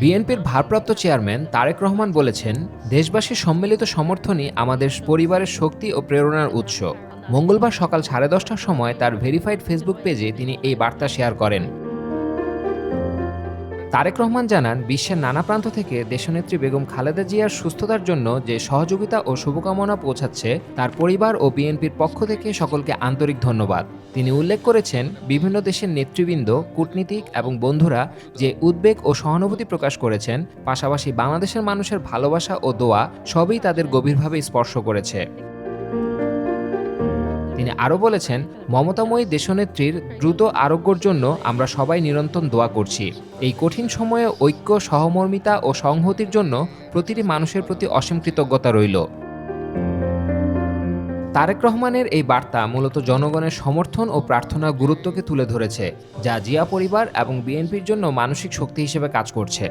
বিএনপির ভারপ্রাপ্ত চেয়ারম্যান তারেক রহমান বলেছেন, দেশবাসীর সম্মিলিত সমর্থনই আমাদের পরিবারের শক্তি ও প্রেরণার উৎস। মঙ্গলবার সকাল 10:30টার সময় তার ভেরিফাইড ফেসবুক পেজে তিনি এই বার্তা শেয়ার করেন। তারেক রহমান জানান, বিশ্বের নানা প্রান্ত থেকে দেশনেত্রী বেগম খালেদা জিয়ার সুস্থতার জন্য যে সহযোগিতা ও শুভকামনা পৌঁছাচ্ছে, তার পরিবার ও বিএনপির পক্ষ থেকে সকলকে আন্তরিক ধন্যবাদ। তিনি উল্লেখ করেছেন, বিভিন্ন দেশের নেতৃবৃন্দ, কূটনীতিক এবং বন্ধুরা যে উদ্বেগ ও সহানুভূতি প্রকাশ করেছেন, পাশাপাশি বাংলাদেশের মানুষের ভালোবাসা ও দোয়া সবই তাদের গভীরভাবে স্পর্শ করেছে। তিনি আরও বলেছেন, মমতাময়ী দেশনেত্রীর দ্রুত আরোগ্যর জন্য আমরা সবাই নিরন্তর দোয়া করছি। এই কঠিন সময়ে ঐক্য, সহমর্মিতা ও সংহতির জন্য প্রতিটি মানুষের প্রতি অসীম কৃতজ্ঞতা রইল। তারেক রহমানের এই বার্তা মূলত জনগণের সমর্থন ও প্রার্থনার গুরুত্বকে তুলে ধরেছে, যা জিয়া পরিবার এবং বিএনপির জন্য মানসিক শক্তি হিসেবে কাজ করছে।